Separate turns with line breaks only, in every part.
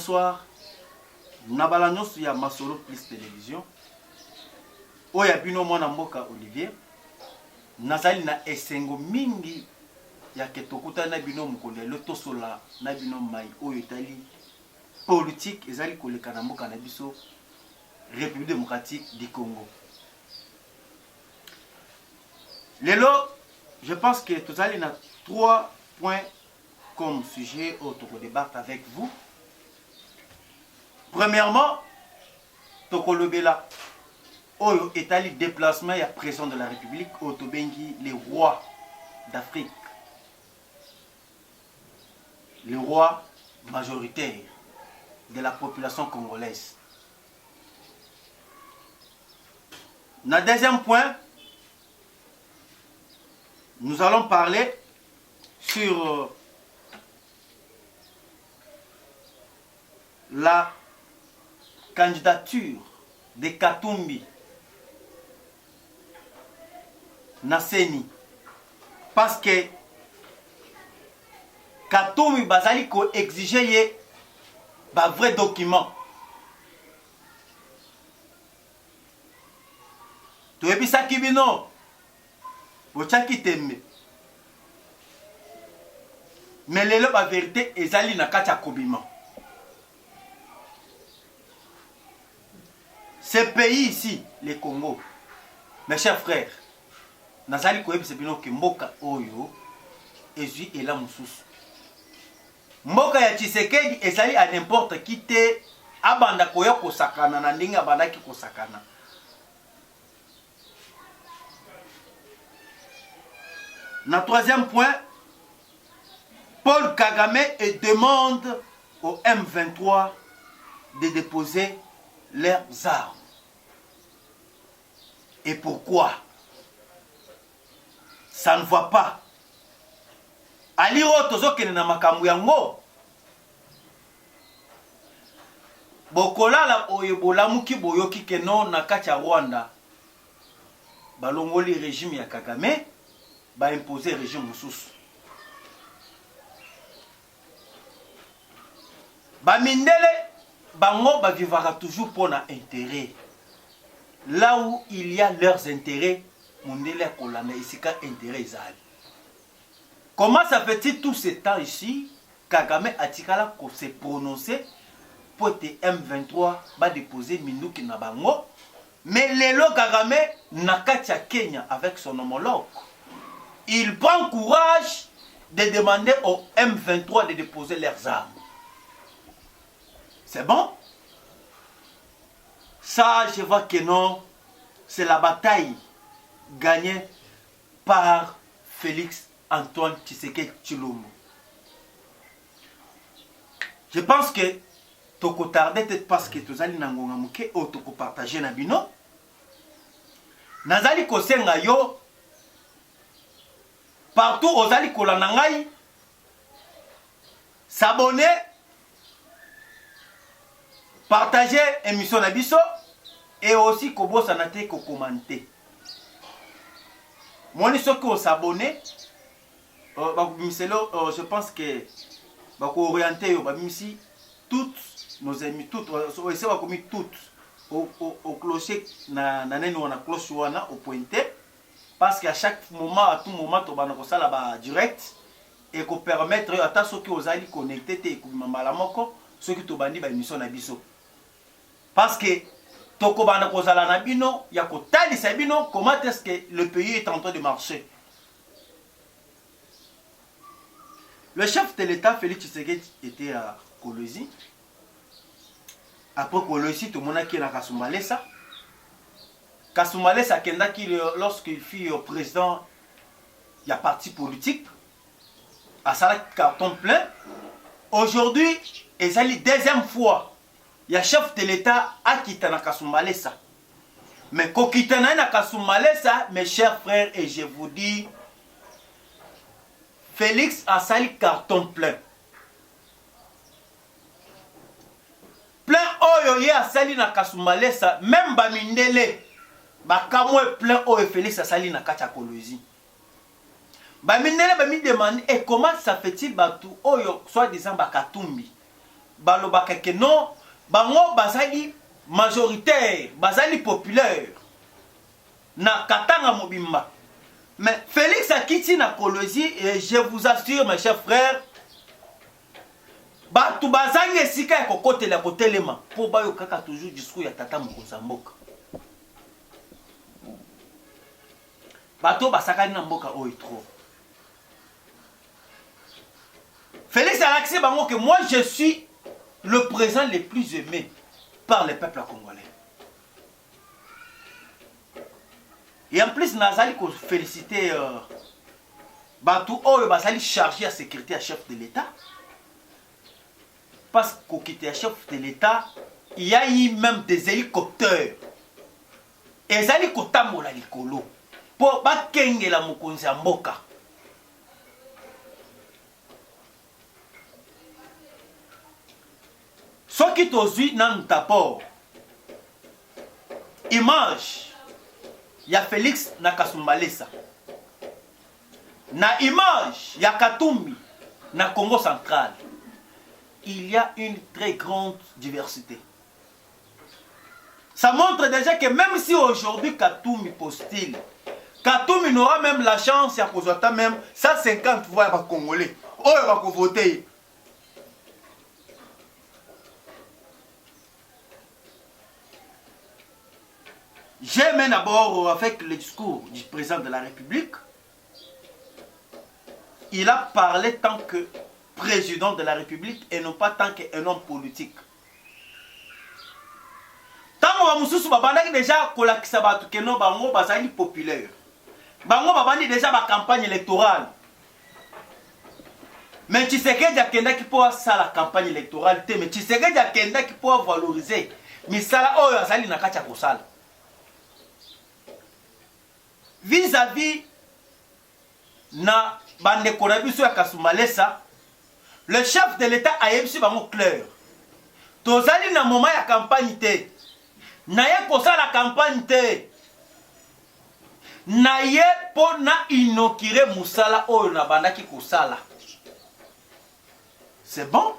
bonsoir. Nabalanyos ya Masolo Plus Télévision. Oya bino mwana mboka Olivier. Nazali na esengo mingi ya ketokuta na bino mokolo le tosola na bino mai oyo etali politique ezali koleka na mboka na biso République démocratique du Congo. Lelo, je pense que tous allez na 3 points comme sujet autre débattre avec vous. Premièrement, Tokolobela, Oyo Etali déplacement et président de la République, Otobengi, les rois d'Afrique. Les rois majoritaires de la population congolaise. Dans le deuxième point, nous allons parler sur la candidature de Katumbi Naseni. Parce que Katumbi Bazali ko exiger un vrai document. Tu es bisa kibino. Bochaki teme. Mais la vérité ezali na kacha kobima. Ce pays ici, le Congo, mes chers frères, nazali koyebi sebino ke mboka oyo ezui ela mususu. Mboka ya Tshisekedi ezali à n'importe qui te abanda koya kosakana na ndenge abandaki kosakana. Na troisième point, Paul Kagame demande au M23 de déposer leurs armes. Et pourquoi? Ça ne va pas. Aliro tozokene na makambo yango. Bokolala oyo bolamuki boyoki keno na kati ya Rwanda. Balongoli régime ya Kagame ba imposer régime mususu. Ba mindele bango ba vivra toujours pour un intérêt. Là où il y a leurs intérêts, mondele kolanda isika intérêt ezali. Comment ça fait-il tout ce temps ici, Kagame a tikala ko se prononcer pour que M23 va déposer Minduki na bango, mais lelo Kagame na katia Kenya avec son homologue. Il prend courage de demander au M23 de déposer leurs armes. C'est bon? Ça, je vois que non, c'est la bataille gagnée par Félix Antoine Tshisekedi Tshilombo. Je pense que toko tardé peut-être parce que tozali na ngonga muke o toko partager na bino. Nazali kosenga yo partout ozali kolanda ngai s'abonner, partager émission na biso et aussi kobosa na te ko commenter. Moni soki o s'abonner je pense que bako orienter yo bamisi toutes nos amis toutes essayer ba komi toutes au clocher na nene wana cloche wana au pointer parce qu'à chaque moment à tout moment to bana ko sala ba direct et ko permettre ata soki ozali connecté te ko mambala moko soki to bandi ba émission na biso parce que toko bana ko sala na bino ya ko talisa bino comment est-ce que le pays est en train de marcher. Le chef de l'État, Félix Tshisekedi, était à Kolwezi. Après Kolwezi, tout le monde a été à Kasumbalesa. Kasumbalesa, lorsqu'il fut président, il y a parti politique. À ça, carton plein. Aujourd'hui, et c'est la deuxième fois, il y a chef de l'État à quitter à Kasumbalesa. Mais quand il quitte à Kasumbalesa, mes chers frères, et je vous dis, Félix a sali carton plein. Plein oyo ye a sali na Kasumbalesa, même Bamindele, Bakamwe plein oyo Félix a sali na Kacha Kolwezi. Bamindele bami demande, et comment ça fait-il Batou oyo, soit disant Bakatumbi, balobaka ke non bango bazali majoritaire bazali populaire na katanga mobimba. Mais Félix akiti na Kolosi, et je vous assure mes chers frères, batu bazangi esika ya kokotela kotelema po bayo kaka toujours discours ya tata mokonzi ya mboka. Bato basakani na mboka oyo trop. Félix alakisi bango que moi je suis le président le plus aimé par le peuple congolais. Et en plus, Nazali ko féliciter Batou Oyo Basali chargé à sécurité à chef de l'État. Parce qu'au quitter à chef de l'État, il y a eu même des hélicoptères. Et les hélicoptères mola likolo. Pour bakenge la mokonzi mboka. Ce qui t'ozui nan tapor. Image. Il y a Félix na Kasumbalesa. Na image, il y a Katumbi na Congo central. Il y a une très grande diversité. Ça montre déjà que même si aujourd'hui Katumbi postule, Katumbi n'aura même la chance de poser même 150 voix par Congolais. Oh, il va voter. J'aime d'abord avec le discours du président de la République. Il a parlé tant que président de la République et non pas tant qu'un homme politique. Tant que babandaki déjà kolakisa batu ke no bango bazali populaire. Bango babandi déjà ba campagne électorale. Mais Tshisekedi akendaki pour ça la campagne électorale te, mais Tshisekedi akendaki pour valoriser misala oyo azali na kati ya kosala. Vis-à-vis na bande konabiso ya Kasumbalesa, le chef de l'État a yebisi bango clair. Tozali na moment ya campagne te. Na ye kosala la campagne te. Na ye po na inaugurer musala oyo na bandaki kosala. C'est bon?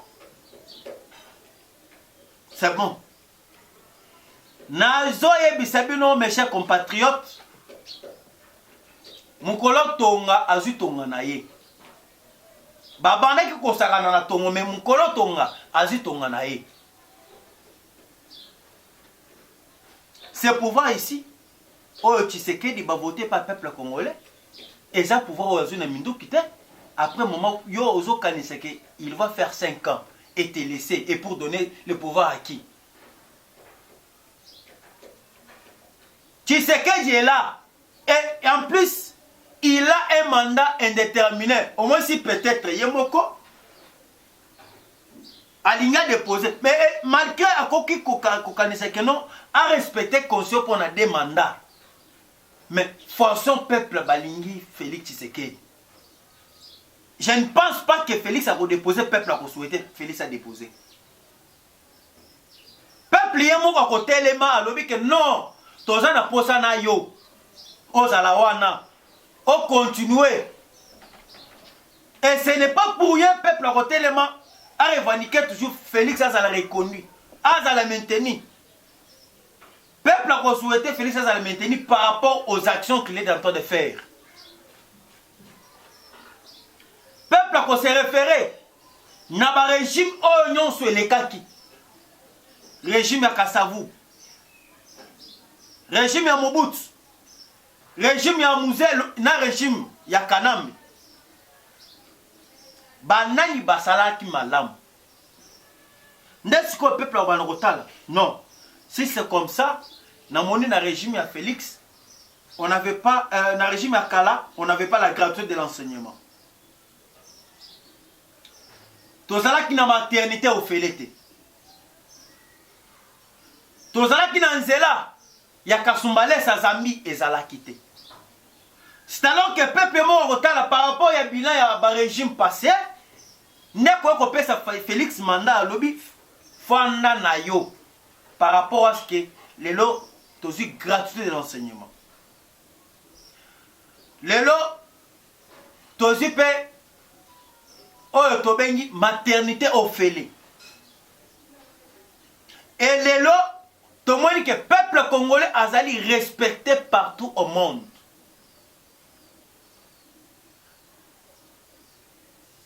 C'est bon. Na zo yebisa bino mes chers compatriotes. Mukolo tonga azu tonga na ye. Babandaki kosakana na tongo me mukolo tonga azu tonga na ye. Ce pouvoir ici, Oyo Tshisekedi va voter par le peuple congolais. Et ça pouvoir oyo azu na mindu kite. Après moment yo ozo kanise que il va faire 5 ans et te laisser et pour donner le pouvoir à qui? Tshisekedi est là. Et en plus il a un mandat indéterminé. Au moins si peut-être Yemoko Alinga déposé. Mais malgré Akoki Kokanese que non, a respecté conscient pour a des mandats. Mais forçons peuple Balingi Félix Tshisekedi. Je ne pense pas que Félix a déposé, peuple a souhaité Félix a déposé. Peuple Yemoko a côté les mains, a que non, Tozan a posé na yo, Ozalawana. On continue. Et ce n'est pas pour rien, peuple à côté les mains, à revendiquer toujours Félix à la reconnu, à la maintenir. Peuple a souhaité Félix à la maintenir par rapport aux actions qu'il est en train de faire. Peuple a se référé. N'a pas régime oignon sur les kaki. Régime à Kassavou. Régime à Mobutu. Régime ya Mouzel na régime ya Kanambe. Banani basalaki malamu. N'est-ce que le peuple va le rotala? Non. Si c'est comme ça, dans mon régime ya Félix, on n'avait pas, dans le régime ya Kala, on n'avait pas la gratuité de l'enseignement. Tozalaki na maternité au Félete. Tozalaki na nzela ya Kasumbalesa Zambi ezalaki te. C'est alors que le peuple mort par rapport à bilan et régime passé, n'est pas Félix mandat à lobby fanda na yo par rapport à ce que les lots tozi gratuité de l'enseignement. Les lots tozi pe oyo tobengi maternité au félé. Et lelo, tout le monde dit que le peuple congolais a respecté partout au monde.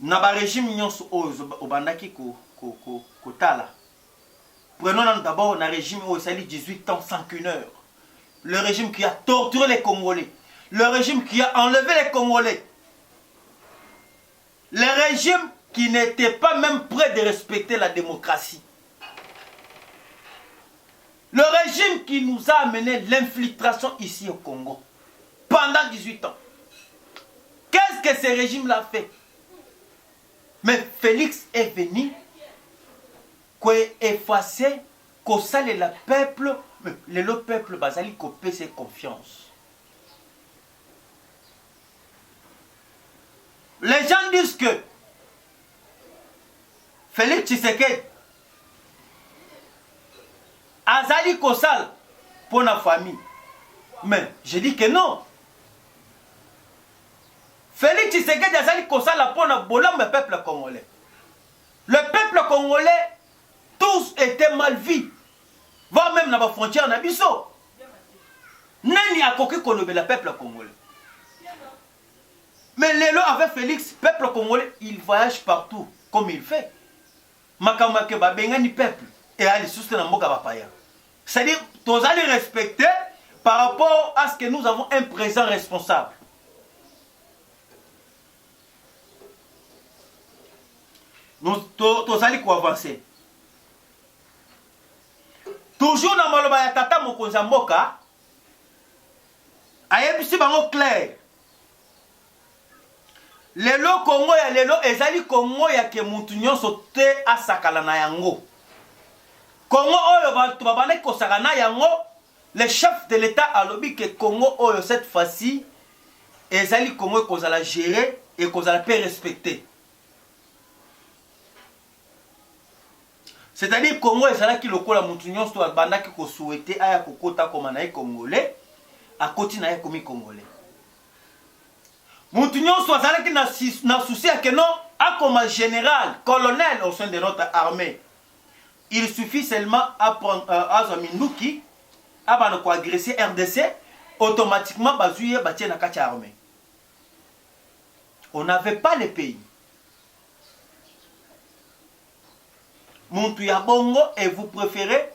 Dans le régime au bandaki kotala. Prenons d'abord le régime où il 18 ans sans qu'une heure. Le régime qui a torturé les Congolais. Le régime qui a enlevé les Congolais. Le régime qui n'était pas même prêt de respecter la démocratie. Le régime qui nous a amené l'infiltration ici au Congo. Pendant 18 ans. Qu'est-ce que ce régime-là fait? Mais Félix est venu pour effacer que ça le peuple, le peuple basali copé ses confiance. Les gens disent que Félix Tshisekedi azali kosal pour la famille. Mais je dis que non. Félix Tshisekedi azali kosala pour le peuple congolais. Le peuple congolais, tous étaient mal vus. Voire même dans la frontière Nabiso. Nani a coqué le peuple congolais. Mais Lélo avec Félix, peuple congolais, il voyage partout comme il fait. Makamake babengani peuple et ali souste na mboka bapaya. C'est-à-dire, tous allez respecter par rapport à ce que nous avons un président responsable. Nous tous allez quoi avancer. Toujours dans maloba ya tata mokonzi mboka, ayebisi bango clair. Lelo Congo ya lelo ezali Congo ya ke mutu nyonso te asakala na yango. Congo oyo bantu babane kosaka na yango, le chef de l'État a lobby que Congo oyo cette fois-ci ezali Congo kozala gérer et kozala pe respecter. C'est-à-dire Congo ezala ki lokola mutu nyonso bandaki ko souhaiter aya kokota koma na congolais, akoti na komi congolais. Mutu nyonso azala ki na souci que non akoma général, colonel au sein de notre armée. Il suffit seulement à prendre Azaminduki, à agresser RDC, automatiquement bazouye batie na kati armée. On n'avait pas les pays. Muntu ya bongo et vous préférez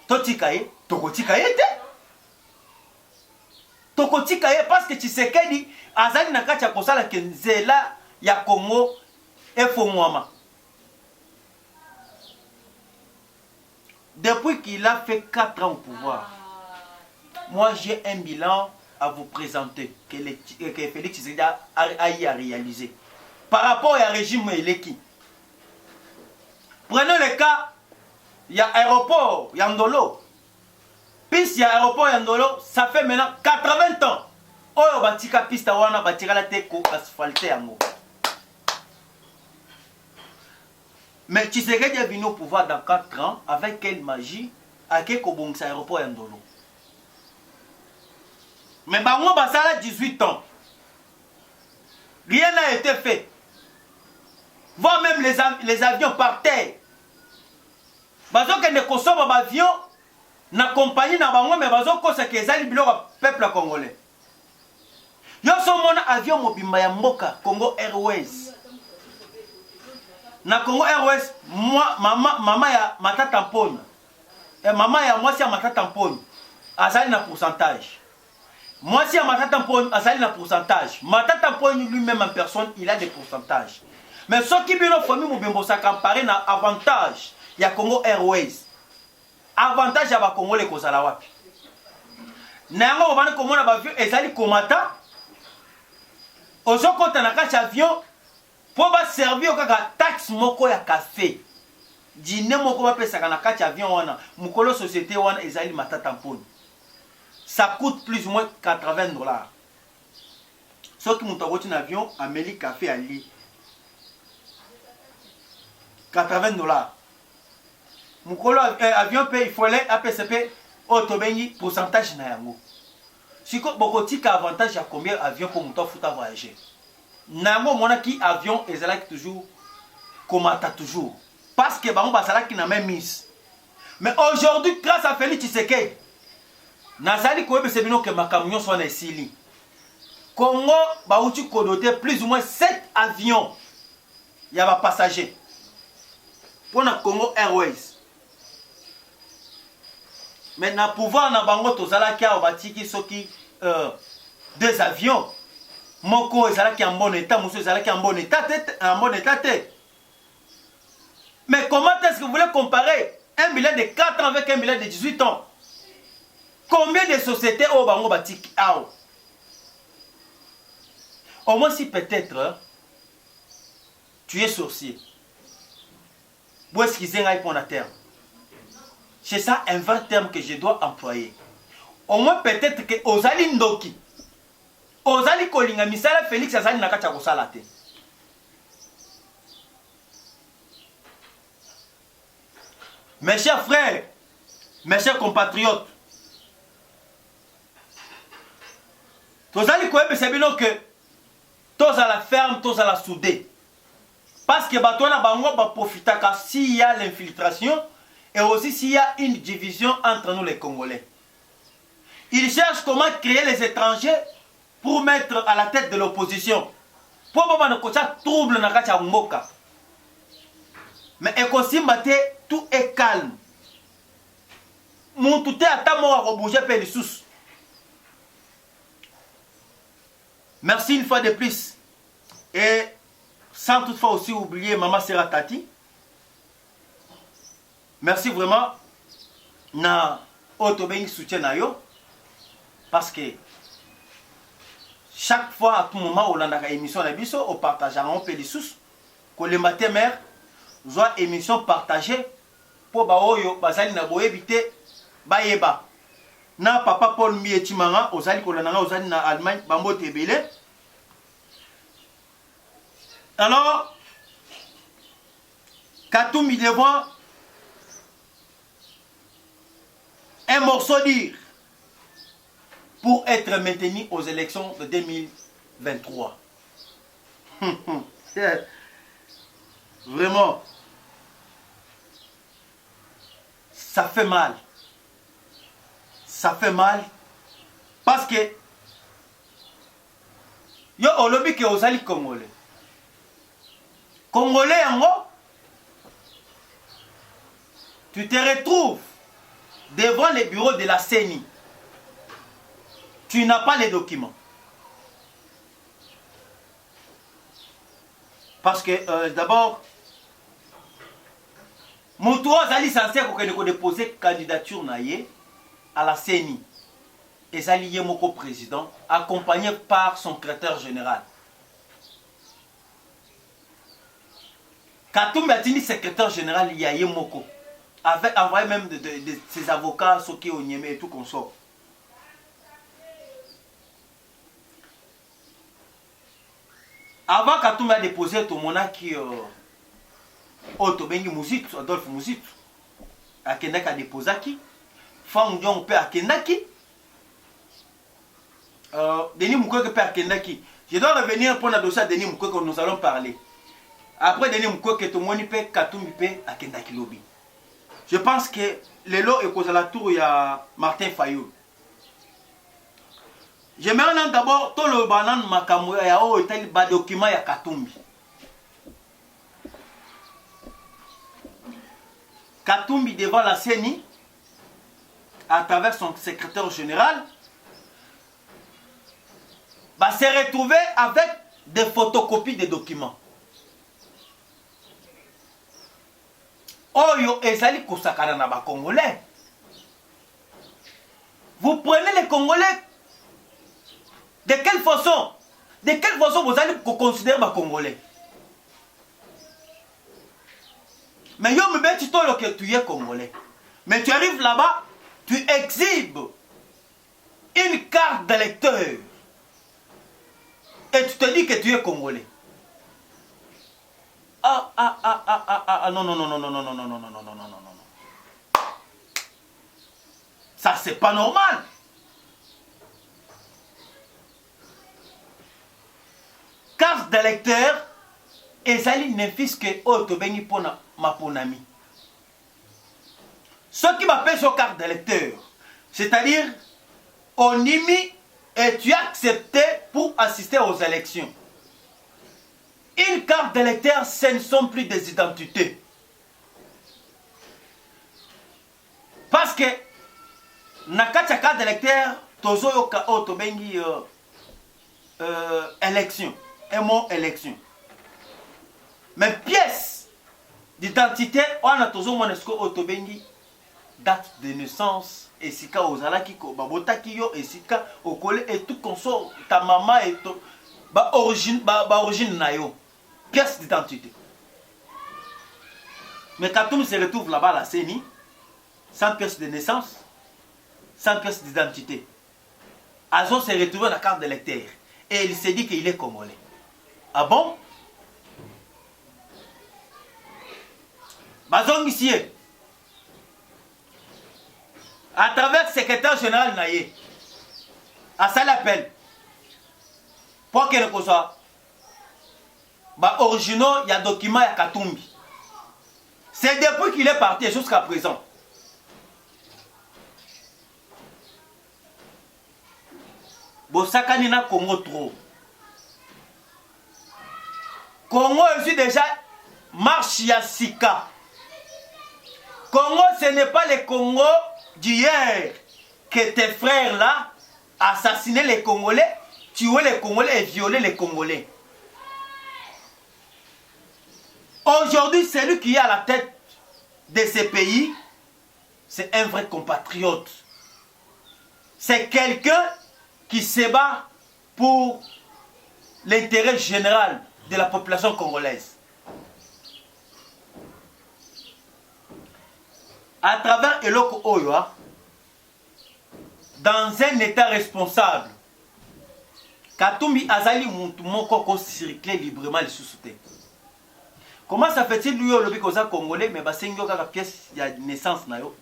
Totikaye, Tokotikaye te. Tokotikaye parce que Tshisekedi azali na kati ya kosala ke nzela ya Congo efongwama. Depuis qu'il a fait 4 ans au pouvoir, moi j'ai un bilan à vous présenter que Félix Tshisekedi a y réalisé. Par rapport au régime Eleki. Prenons le cas, il y a aéroport Yandolo. Puis il y a aéroport Yandolo, ça fait maintenant 80 ans. Oyo batika pista wana batira la teko asphalté yango. Mais Tshisekedi est venu au pouvoir dans 4 ans avec quelle magie à quel kobongisa aéroport Yandolo. Mais bango basala 18 ans. Rien n'a été fait. Voir même les avions par terre. Bazo que ne kosoba avion na compagnie na bango mais bazo kosa ke ezali biloko peuple congolais. Yo so mona avion mobimba ya mboka Congo Airways. Na Congo Airways mama ya matata mponi. Et maman ya mwasi ya matata mponi azali na pourcentage. Mwasi ya matata mponi azali na pourcentage. Matata mponi lui-même en personne, il a des pourcentages. Mais ce qui bino famille mobimbo sa comparé na avantage. Il y a Congo Airways. Avantage ya ba Congolais kozala wapi. Nango obana komona ba avion ezali komata. Ozokota na kati avion po ba servir kaka taxe moko ya café. Dîner moko ba pesa na kati avion wana. Mukolo société wana ezali matata mponi. Ça coûte plus ou moins $80. Ceux qui montent en avion ameli café à lit. $80. Mukolo avion paye, il faut aller à PCP, autobéni, pourcentage na yango. Si vous avez un avantage, il y a combien d'avions pour monter à voyager? Nango mona ki avion et zala toujours, comme toujours. Parce que bah on va qui n'a même mis. Mais aujourd'hui, grâce à Félix Tshisekedi, Nazali Koebe Sebino que ma camion soit na Sili. Congo, Baouti Kodoté, plus ou moins 7 avions. Il y a des passagers. Pour le Congo Airways. Maintenant, pouvoir na bango tozala kia obatiki soki 2 avions. Moko ezala ki en bon état, monsieur ezala ki en bon état, Mais comment est-ce que vous voulez comparer un billet de 4 ans avec un billet de 18 ans? Combien de sociétés au bango batiki ao? Au moins si peut-être tu es sorcier. Où est-ce qu'ils aient pour la terre? C'est ça un vrai terme que je dois employer. Au moins peut-être que Ozali Ndoki, Ozali Kolinga Misala Félix Azali Nakacha Kosalate. Mes chers frères, mes chers compatriotes, Tozali Koebe Sabino que tous à la ferme, tous à la soudée. Parce que Batouana Bango va profiter s'il y a l'infiltration et aussi s'il y a une division entre nous les Congolais. Ils cherchent comment créer les étrangers pour mettre à la tête de l'opposition. Pour que nous trouble dans la Mboka. Mais tout est calme. Mon tout est à ta mort à bouger les sous. Merci une fois de plus. Et sans toutefois aussi oublier Maman Seratati. Merci vraiment. Na Otobengi soutien na yo. Parce que chaque fois, à tout moment, on a une émission de biso, on partage un peu les sous. Quand le matin, mère, soit émission partagée pour baoyo, bazali na boye bité, bayeba. Na papa Paul Mietimanga, ozali kolonanga, ozali na Allemagne, bambo tebele. Alors, Katoumbi devant un morceau dire pour être maintenu aux élections de 2023. Vraiment, ça fait mal. Ça fait mal parce que yo olobi ke ozali Congolais. Congolais en haut, tu te retrouves devant les bureaux de la CENI. Tu n'as pas les documents. Parce que d'abord, mon tour est licencié pour déposer candidature à la CENI. Et Zali Moko président, accompagné par son secrétaire général. Katoumbi Atini, secrétaire général, Yaye Moko, avec envoyé même de ses avocats, Soki Onyeme et tout qu'on sort. Avant Katoumbi a déposé tout mon qui Otobengi Mouzit, Adolphe Mouzit, à Kenek a déposé qui, Fang Dion Père à Kenaki, Denis Mukwege Père à Kenaki. Je dois revenir pour le dossier de Denis Mukwege que nous allons parler. Après Denis Mukwege, tout le monde peut Katoumbi Père à Kenaki Lobby. Je pense que le lot est causé à la tour, il y a Martin Fayou. J'aimerais d'abord tout le banan makamou ya o etel ba document ya Katoumbi. Katoumbi devant la CENI à travers son secrétaire général va se retrouver avec des photocopies des documents. Oyo ezali kosakana na ba Congolais. Vous prenez les Congolais. De quelle façon vous allez considérer les Congolais? Mais yo me bête que tu es Congolais. Mais tu arrives là-bas, tu exhibes une carte d'électeur. Et tu te dis que tu es Congolais. Non, non. Ça, c'est pas normal. Carte d'électeur, ezali nefis que Otobengi pona maponami. Ce qui m'appelle sur carte d'électeur, c'est-à-dire, on y mit et tu as accepté pour assister aux élections. Une carte d'électeur, ce ne sont plus des identités. Parce que, na kati ya carte d'électeur, tozo yoka o to bengi élection, un mot élection. Mais pièce d'identité, on a tozo monesco o to bengi date de naissance, esika ozalaki ko babotaki yo esika okole et tout consort ta maman et to ba origine na yo, pièce d'identité. Mais quand on se retrouve là-bas à la CENI, sans pièce de naissance, sans pièce d'identité, Azon s'est retrouvé dans la carte d'électeur et il s'est dit qu'il est congolais. Ah bon? Bazon ici, à travers le secrétaire général Naye, à ça l'appel, pour que le soit, originaux, il y a document, il y a Katumbi. C'est depuis qu'il est parti jusqu'à présent. Bosakani na Congo trop. Congo est déjà marche ya sika. Congo, ce n'est pas le Congo d'hier que tes frères là assassinaient les Congolais, tuaient les Congolais et violaient les Congolais. Aujourd'hui, celui qui est à la tête de ces pays, c'est un vrai compatriote. C'est quelqu'un qui se bat pour l'intérêt général de la population congolaise. À travers Eloko Oyoa, dans un état responsable, Katumbi Azali Moko circuler librement les sous-soutés. Comment ça fait-il lui au lobby congolais, mais basengo kaka pièce de naissance na yo,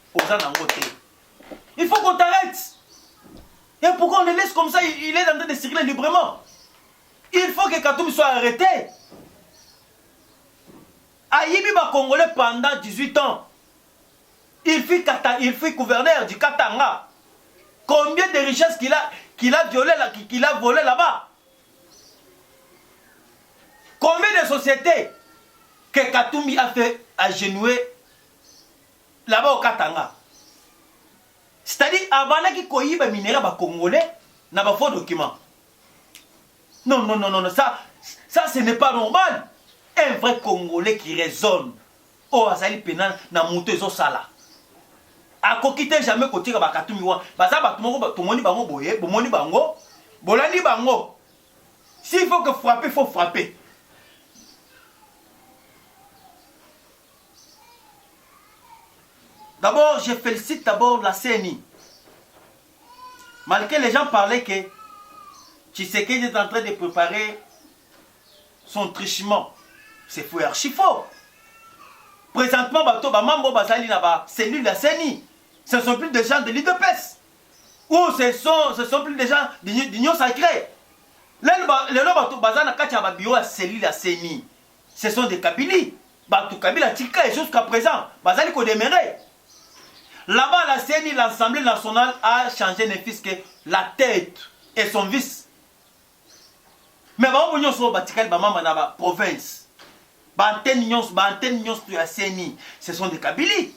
il faut qu'on t'arrête. Et pourquoi on le laisse comme ça? Il est en train de circuler librement. Il faut que Katumbi soit arrêté. Ayibi ba Congolais pendant 18 ans. Il fut gouverneur du Katanga. Combien de richesses qu'il a volé là-bas? Combien de sociétés que Katumbi a fait agenouer là-bas au Katanga? C'est-à-dire, avant qu'il y ait des minéraux congolais, il n'y a pas de faux documents. Non, ça ce n'est pas normal. Un vrai Congolais qui raisonne. Oh, Azali Pénal, na montezo sala. A kokite jamais côté ba Katumbi wa. Baza ba tomoni bango boye, bomoni bango, bolani bango. S'il faut que frapper, il faut frapper. D'abord, je félicite d'abord la CENI. Malgré les gens parlaient que Tshisekedi est en train de préparer son trichement. C'est faux, archi faux. Présentement, Mambo Bazali Naba, c'est lui la CENI. Ce ne sont plus des gens de l'IDPS. Ou ce sont plus des gens d'union sacrée. Les lots Bazana Katia Bio, c'est lui la CENI. Ce sont des Kabili. Batou Kabila Tika et jusqu'à présent, Bazali Kodemere. Là-bas, la CENI, l'Assemblée nationale, a changé ne fils que la tête et son vice. Mais on va sur la province. La CENI, ce sont des Kabylie.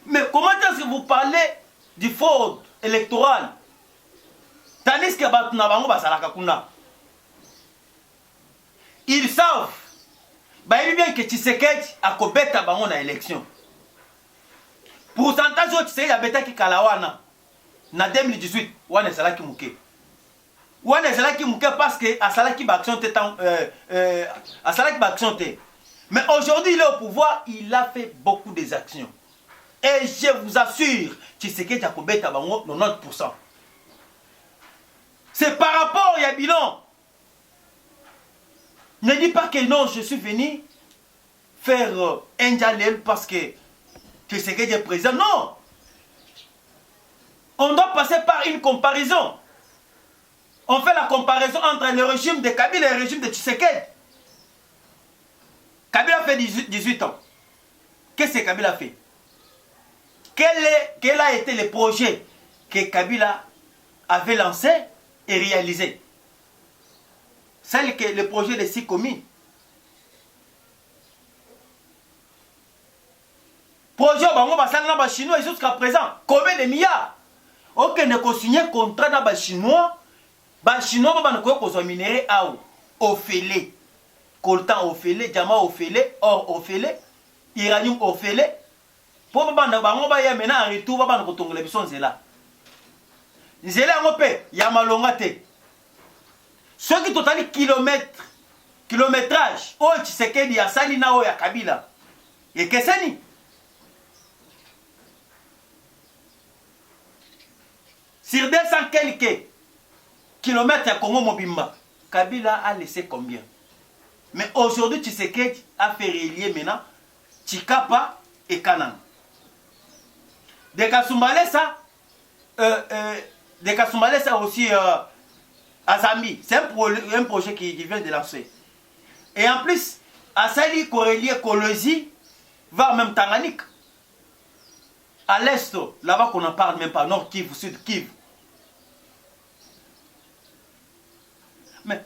Mais comment est-ce que vous parlez du fraude électorale? Tandis que ils savent bien que Tshisekedi a kobeta bango na élection. Pourcentage de Tshisekedi a beta ki kalawana na 2018 wana salaki muke. Wana salaki muke parce que a salaki ba action té. Mais aujourd'hui il est au pouvoir, il a fait beaucoup des actions. Et je vous assure, Tshisekedi a kobeta bango 90%. C'est par rapport à bilan. Ne dis pas que non, je suis venu faire un dialogue parce que Tshisekedi est président. Non. On doit passer par une comparaison. On fait la comparaison entre le régime de Kabila et le régime de Tshisekedi. Kabila fait 18 ans. Qu'est-ce que Kabila fait? quel a été le projet que Kabila avait lancé et réalisé? C'est le projet des 6 communes. Projet bango basala na chinois jusqu'à présent combien de milliards? Ok, ne ko signer contrat na chinois ba na ko zo minéré au félé, coltan au félé, diamant au félé, or au félé, uranium au félé. Pour ba na bango ba ya mena en retour ba na ko tongola biso nzela. Nzela ngo pe ya malonga te. Ce qui totali kilométrage o Tshisekedi ya sali na o ya Kabila. Et keseni sur 200 quelques kilomètres à Congo Mobimba, Kabila a laissé combien? Mais aujourd'hui, Tshisekedi a fait relier maintenant Tshikapa et Kanang. De Kasumbalesa aussi à Zambie. C'est un projet qui vient de lancer. Et en plus, à Sali, relier Kolosi, voire même Tanganyika. À l'est, là-bas qu'on n'en parle même pas, Nord Kivu, Sud Kivu. Mais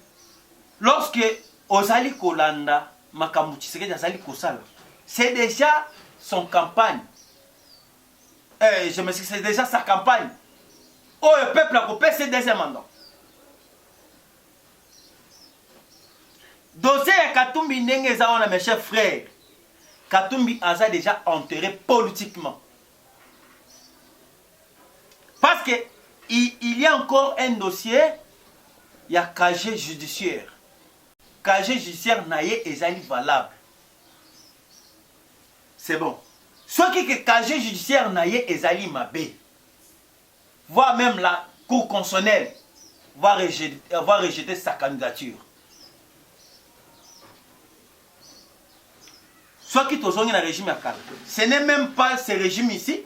lorsque Ozali Kolanda, Makamou Tshisekedi Azali Kosala, c'est déjà son campagne. Je me suis dit, c'est déjà sa campagne. Oh, le peuple a coupé ses deuxième mandat. Dossier Katumbi Nengezaona, mes chers frères, Katumbi a déjà enterré politiquement. Parce qu'il y a encore un dossier, il y a casier judiciaire. Casier judiciaire naïe et valable. C'est bon. Ce qui est casier judiciaire naïe et mabé, voire même la Cour constitutionnelle va rejeter sa candidature. Ce qui est dans le régime actuel, ce n'est même pas ce régime ici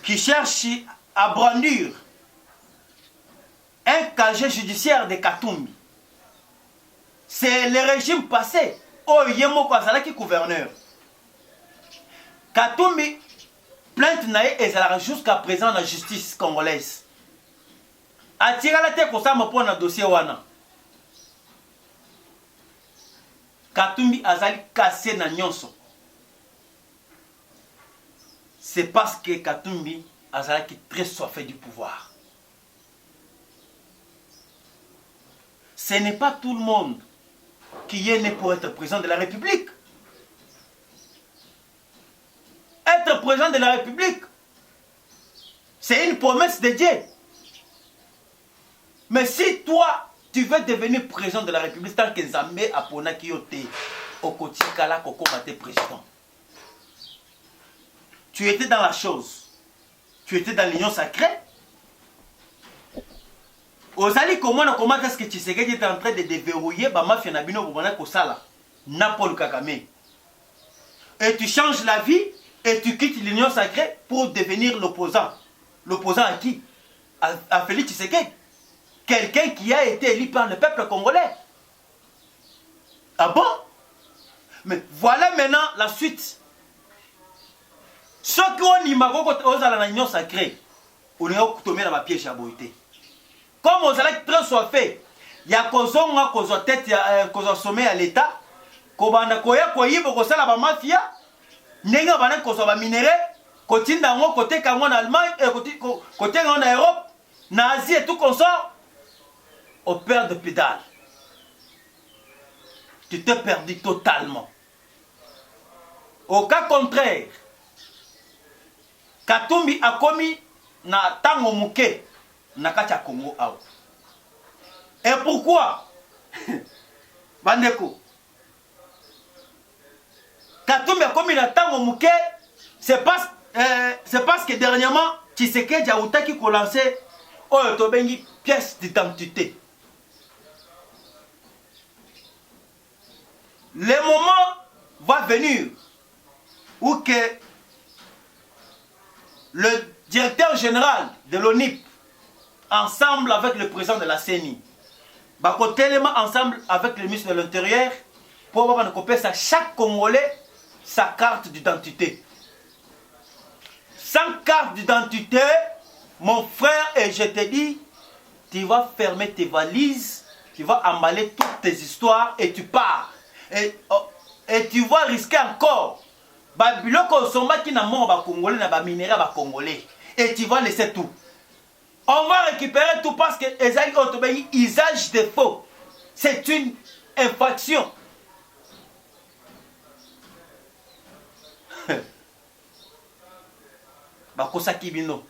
qui cherche à brandir un casier judiciaire de Katumbi. C'est le régime passé. Oh, Yemoko Azalaki gouverneur. Katumbi, plainte naïe et jusqu'à présent la justice congolaise. Attira la tête pour ça, pour un dossier wana. Katumbi Azali cassé na nyonso. C'est parce que Katumbi Azali est très soifé du pouvoir. Ce n'est pas tout le monde qui est né pour être président de la République. Être président de la République, c'est une promesse de Dieu. Mais si toi, tu veux devenir président de la République, tant que Zambé a pona kiyote au kotikala koko mate président. Tu étais dans la chose. Tu étais dans l'union sacrée. Ozali comment est-ce que Tshisekedi est en train de déverrouiller ba mafia na bino bobana kosala na Paul Kagame. Et tu changes la vie et tu quittes l'union sacrée pour devenir l'opposant. L'opposant à qui? À Félix Tshisekedi. Quelqu'un qui a été élu par le peuple congolais. Ah bon? Mais voilà maintenant la suite. Ceux qui ont imago dans l'union sacrée, on est tombé dans ma piège à boité. Comme on est très soifé, il y a une tête, un sommet à l'État, kobanda koya koyibo kosala ba mafia, nenga bana kosoba minéré, kotinda ngo côté kango en Allemagne et côté en Europe, en Asie et tout consort, au père de pédale. Tu t'es perdu totalement. Au cas contraire, Katumbi a commis na tango muke na kacha Congo ao. Et pourquoi? Bandeko. Katumbi a commis na tango muke, c'est parce que dernièrement Tshisekedi a outaki ko lancer oyo tobengi pièce d'identité. Le moment va venir où que le directeur général de l'ONIP, ensemble avec le président de la CENI, va tellement ensemble avec le ministre de l'Intérieur pour copier à chaque Congolais sa carte d'identité. sans carte d'identité, mon frère, et je te dis, tu vas fermer tes valises, tu vas emballer toutes tes histoires et tu pars. Et tu vas risquer encore. Biloko somba qui n'a mort ba congolais na ba minéra ba congolais. Et tu vas laisser tout. On va récupérer tout parce que ezali autobéi usage de faux. C'est une infraction. Bakosa Kibino.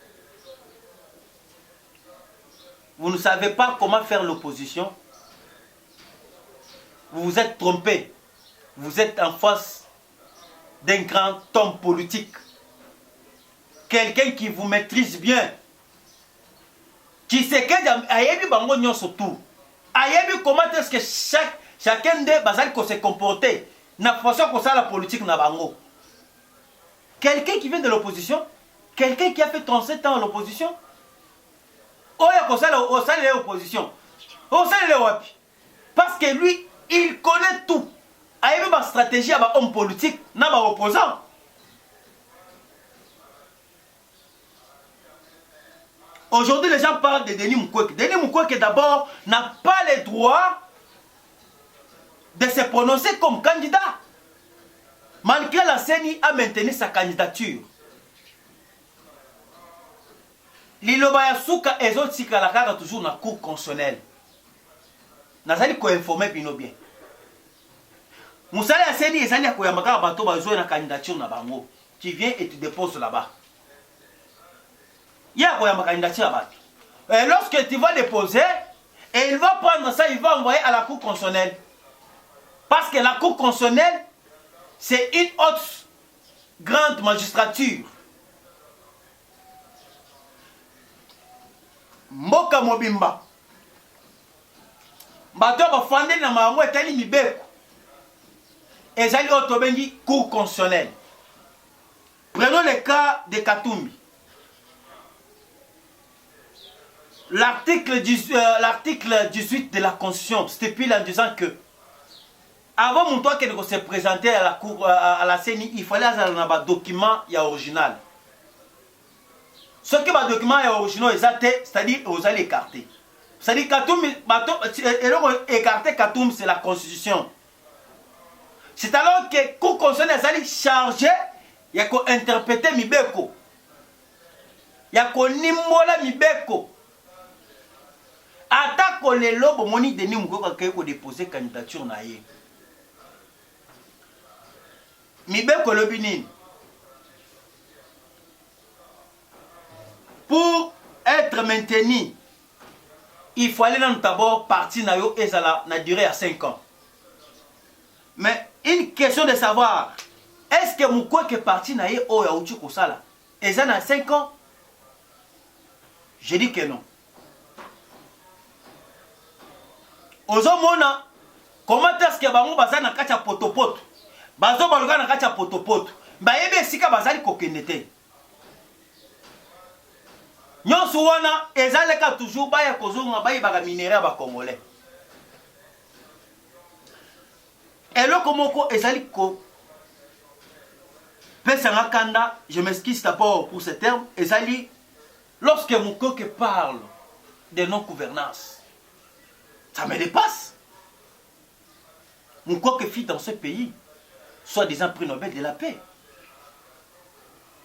Vous ne savez pas comment faire l'opposition. Vous vous êtes trompé. Vous êtes en face d'un grand homme politique. Quelqu'un qui vous maîtrise bien. Qui sait que ayebi bango nyonso tout. Ayebi comment est-ce que chacun des bazali ko se comporter. Na façon ko ça la politique na bango. Quelqu'un qui vient de l'opposition, quelqu'un qui a fait 37 ans à l'opposition. Oya ko ça l'opposition. O ça wapi. Parce que lui, il connaît tout. Ayebi ba stratégie à ba homme politique na ba opposant. Aujourd'hui, les gens parlent de Denis Mukwege. Denis Mukwege, d'abord, n'a pas le droit de se prononcer comme candidat. Malgré la CENI a maintenu sa candidature. Liloba ya suka ezotika la kaka toujours na cour constitutionnelle. Nazali ko informer bino bien. Musala ya CENI ezali ya koyambaka bato bazwe na candidature na bango. Tu viens et tu déposes là-bas. Il y a un candidature. Et lorsque tu vas déposer, et il va prendre ça, il va envoyer à la cour constitutionnelle. Parce que la cour constitutionnelle, c'est une autre grande magistrature. Mboka Mobimba. Bato ba fande na mamango etali mibeko. Ezali otobengi cour constitutionnelle. Prenons le cas de Katumbi. L'article 18 de la Constitution stipule en disant que avant mon toit qu'elle se présentait à la cour à la CENI, il fallait avoir un document original. Ce que le document original c'est-à-dire vous allez écarter. C'est-à-dire que écarter Katoum, c'est la Constitution. C'est alors que le cour constitutionnelle allait charger, il y a qu'à interpréter Mibeko. Il y a qu'à nimmola Mibeko. Attaque les lobes, moni Denis Mukwege qui a déposé candidature na ye. Mibeko lobinin. Pour être maintenu, il fallait d'abord partir na yo et ça na duré à 5 ans. Mais une question de savoir, est-ce que Mukwege est parti na ye o ya uchi kosala? Et ça na 5 ans? Je dis que non. Ozomona, comment est-ce que bango bazana kacha potopoto? Bazo baluka na kacha potopoto. Bayebe sika bazali kokendete. Nyonso wana ezaleka toujours baya kozonga bayi baga minéraux ba congolais. Eloko moko ezali ko pesanga kanda, je m'excuse d'abord pour ce terme, ezali lorsque Mukwege parle de non-gouvernance. Ça me dépasse. Mukwege fit dans ce pays, soi-disant prix Nobel de la paix.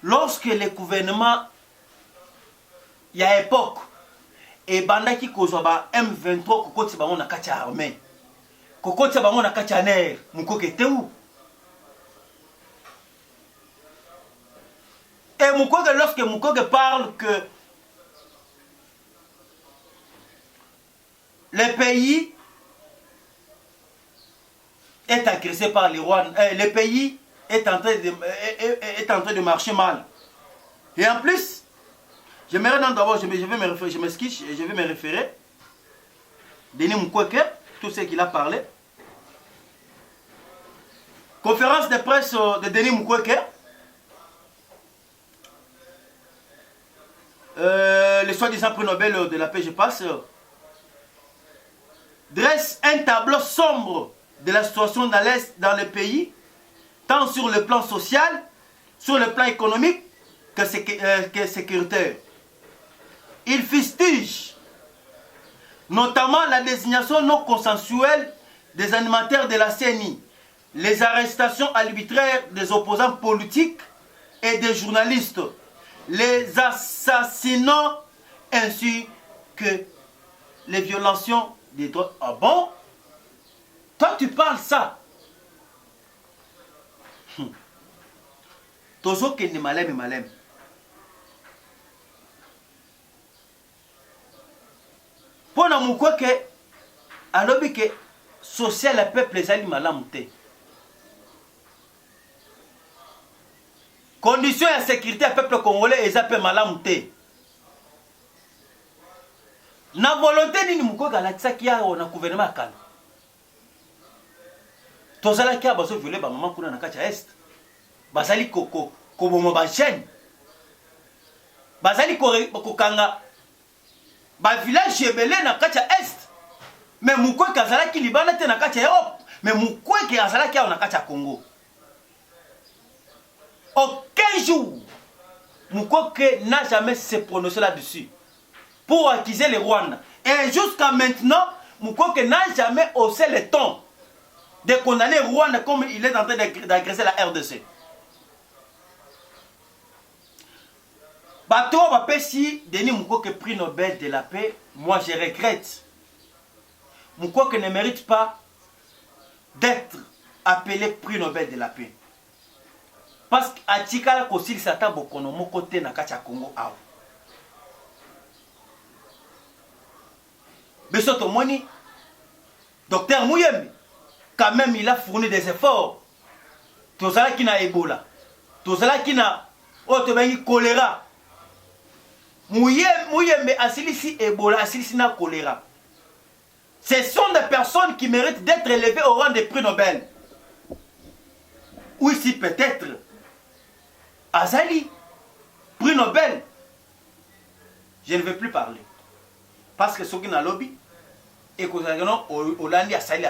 Lorsque le gouvernement, il y a époque, et bandaki kozwa M23 kokoti bango na kati ya armée, kokoti bango na kati ya ner, Mukwege était où? Et Mukwege, lorsque Mukwege parle que le pays est agressé par les Rwandais. Le pays est en train de marcher mal. Et en plus, j'aimerais d'abord, je vais me référer. Denis Mukwege, tout ce qu'il a parlé. Conférence de presse de Denis Mukwege. Le soi-disant prix Nobel de la paix, je passe. Dresse un tableau sombre de la situation dans l'Est, dans le pays, tant sur le plan social, sur le plan économique, que sécuritaire. Il fustige notamment la désignation non consensuelle des animateurs de la CENI, les arrestations arbitraires des opposants politiques et des journalistes, les assassinats ainsi que les violations des droits. Ah bon? Toi tu parles ça? Toujours qu'il ne malem et malem. Pour nous quoi que alors que social le peuple les ali malamu te. Condition de sécurité du peuple congolais et zape malamu te. Na volonté nini muko galakisa kia na gouvernement kala. Tozala kia bazo violer ba maman kuna na kacha est. Bazali koko kobomo ba jeune. Bazali ko kanga ba village ebele na kacha est. Mais mukwe kazala ki libana te na kacha Europe. Mais mukwe ki azala ki na kacha Congo. Aucun jour mukwe n'a jamais se prononcé là-dessus pour accuser les Rwandais. Et jusqu'à maintenant, mukwe n'a jamais haussé le ton de condamner Rwanda comme il est en train d'agresser la RDC. Bato bapesi Denis Mukwege prix Nobel de la paix, moi je regrette. Mukwege ne mérite pas d'être appelé prix Nobel de la paix. Parce qu'Atikala Kosil Sata Bokono Mokote Nakacha Congo Aou. Besoto Moni, docteur Mouyembe, quand même il a fourni des efforts. Tozala qui na Ebola, Tozala qui na choléra. Mouyembe asilisi Ebola, asilisi na choléra. Ce sont des personnes qui méritent d'être élevées au rang des prix Nobel. Ou ici peut-être Azali, prix Nobel. Je ne vais plus parler. Parce que ceux qui ont lobby, et qu'on a Hollande Asali.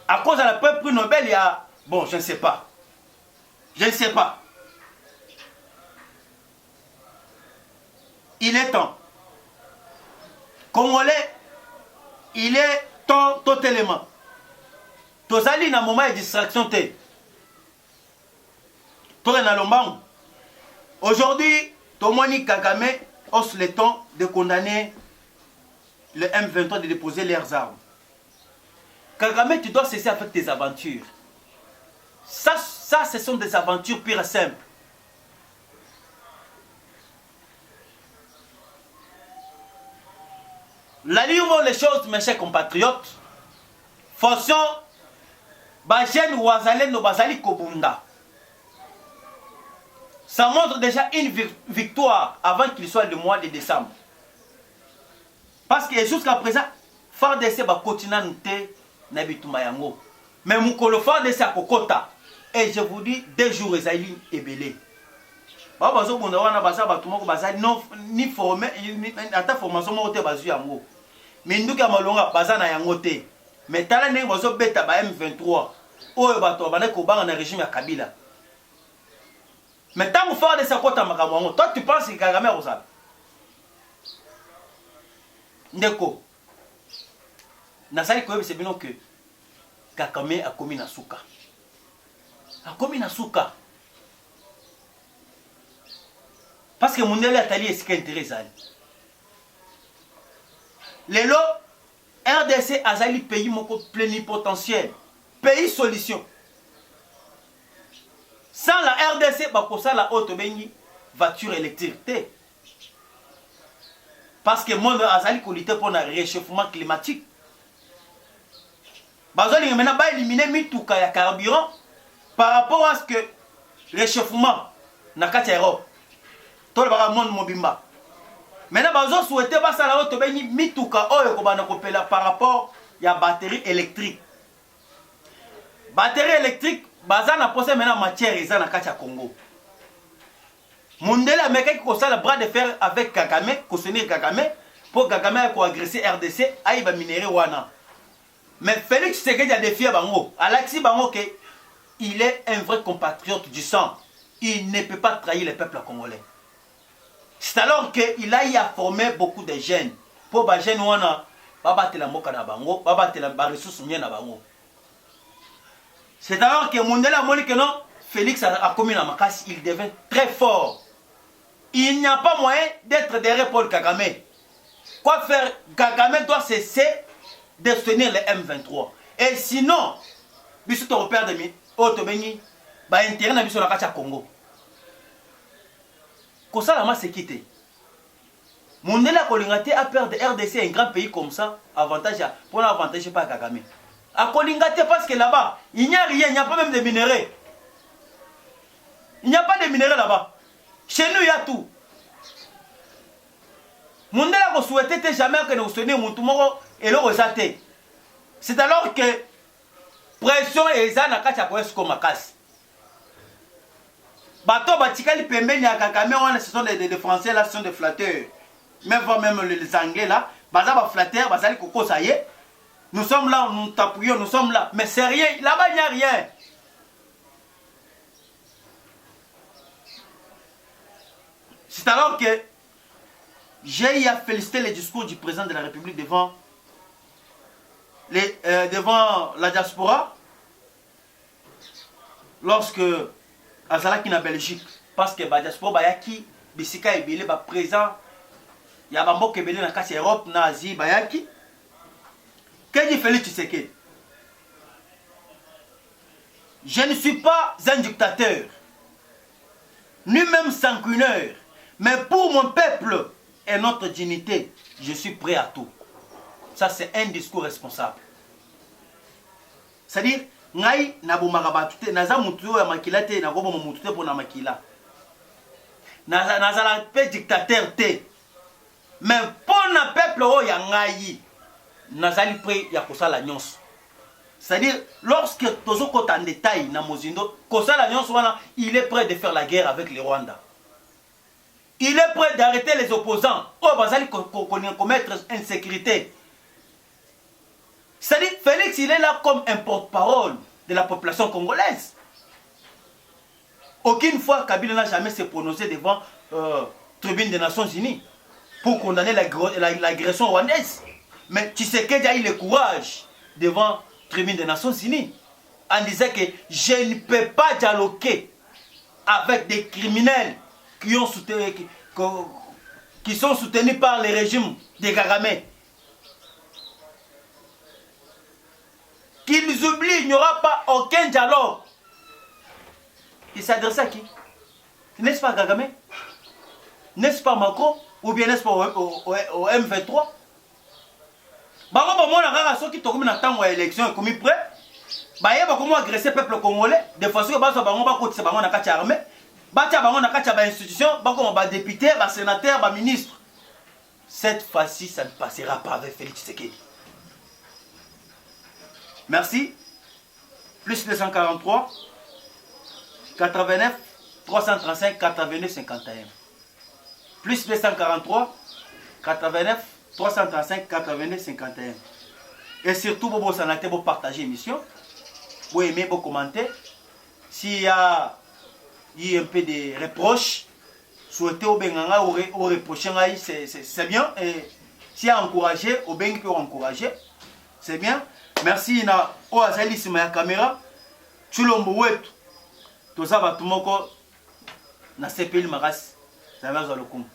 À cause de la prix Nobel, il y a... Bon, je ne sais pas. Je ne sais pas. Il est temps. Congolais, il est temps totalement. Tozali na moment de distraction te. Tore na lombangu. Aujourd'hui, Tomoni Kagame hausse le ton de condamner le M23 de déposer leurs armes. Kagame, tu dois cesser avec tes aventures. Ça, ce sont des aventures pures et simples. La vie les choses, mes chers compatriotes. Fonction, Bajen Ouazalen no Bazali Kobunda. Ça montre déjà une victoire avant qu'il soit le mois de décembre. Parce que jusqu'à présent, FARDC va continuer à nous Nabitumayango. Mais Moukolo FARDC à Kokota. Et je vous dis, 2 jours, Esaïli est belé. Babazo Bundawana Baza Batumoko Bazali, non, ni formé, ni à formation, moté Bazu Yango. Mais nous, Kamalonga, Bazana Yangote. Mais Talane Bazo Beta ba M23. Oyo Bato, Baneko Bang dans le régime à Kabila. Mais tant que FARDC à Kota Makamongo, toi tu penses que Kagame Rosal. Ndeko. Nasali Koyebi c'est bien que Kagame a commis Nasuka. A commis Nasuka. Parce que mon élève a ce qui intéresse. Lelo, RDC Azali pays plénipotentiel. Pays solution. Sans la RDC, bakosa la haute voiture électrique. Parce que moi, Azali lutter pour le réchauffement climatique. Bazali maintenant va éliminer mituka ya carburant par rapport à ce que réchauffement na kati Europe. Tout le monde mobimba. Maintenant bazo souhaiter ba ça la haute mituka oyo ko bana kopela par rapport ya batterie électrique. Batterie électrique baza na posé maintenant matière eza na kati ya Congo. Mundele ameka ko sala bras de fer avec Kagame, ko soutenir Kagame pour Kagame ko agresser RDC aïba minerai wana. Mais Félix Tshisekedi a défié bango. Alexis bango que il est un vrai compatriote du sang. Il ne peut pas trahir le peuple congolais. C'est alors qu'il a y a formé beaucoup de jeunes. Pour les jeunes, on a babatela mboka na bango, babatela ba ressources na bango. C'est alors que Mundele a montré que non, Félix a commis la macasse, il devient très fort. Il n'y a pas moyen d'être derrière Paul Kagame. Quoi faire? Kagame doit cesser de soutenir les M23. Et sinon, biso to repère de mi, Otobeni, ba intérêt na biso na kacha Congo. Kosa la masse quitté. Mundele a kolingate a perdre RDC, un grand pays comme ça, avantage pour l'avantage pas Kagame. A kolingate parce que là-bas, il n'y a rien, il n'y a pas même de minerais. Il n'y a pas de minerais là-bas. Chez nous, il y a tout. Mundele a souhaité jamais que nous soignions mon tumoro et le resaté. C'est alors que pression et ça n'a qu'à chaque comme ma casse. Bateau batikali pembeni ya Kagame, ce sont des Français là, ce sont des flatteurs. Même les Anglais là, baza ba flatteurs, bazali koko ça y est. Nous sommes là, nous t'appuyons, nous sommes là. Mais c'est rien, là-bas il n'y a rien. C'est alors que j'ai félicité le discours du président de la République devant la diaspora lorsque Azalaki na Belgique. Parce que la diaspora bayaki, bisika ebele ba présent, ya bamboka ebele na kasi Europe na Asie bayaki. Que dit Félix Tshisekedi? Je ne suis pas un dictateur, ni même sanguinaire, mais pour mon peuple et notre dignité, je suis prêt à tout. Ça, c'est un discours responsable. C'est-à-dire, ngai na bomaka batute, naza mutu ya makila te, na gobo mutu te pour na makila. Naza la paix dictateur te. Mais pour na peuple o ya ngai, nazali prêt ya kosala nyonso. C'est-à-dire, lorsque tozo kota en détail na mozindo, kosala nyonso wana, il est prêt de faire la guerre avec les Rwandais. Il est prêt d'arrêter les opposants. Oh, bazali commettre insécurité. C'est-à-dire, Félix, il est là comme un porte-parole de la population congolaise. Aucune fois, Kabila n'a jamais se prononcé devant tribune des Nations Unies pour condamner l'agression rwandaise. Mais Tshisekedi a eu le courage devant tribune des Nations Unies en disant que je ne peux pas dialoguer avec des criminels qui sont soutenus par le régime de Kagame. Qu'ils oublient, il n'y aura pas aucun dialogue. Il s'adresse à qui? N'est-ce pas Kagame? N'est-ce pas Macron? Ou bien n'est-ce pas au M23? Bango ba mona kaka soki tokomi na tango ya élection ekomi prêt. Ba yeba comment agresser peuple congolais de façon que baso bango ba kotisa bango na kati ya armée. Batia bango na kati ya ba institution, ba comme ba député, ba sénateur, ba ministre. Cette fois-ci, ça ne passera pas avec Félix Tshisekedi. Merci. Plus 243 89 335 82 51. Plus 243 89 335 82 51. Et surtout, vous pouvez partager l'émission. Vous aimez, vous commentez. S'il y a un peu de reproches, souhaitez au Benganga ou reprocher, c'est bien. Et s'il y a encouragé, au Beng peut encourager, c'est bien. Merci na o azali sima ya caméra. Chulombo wetu. Toza batumoko na sepeli makasi. Ça va za lokumu.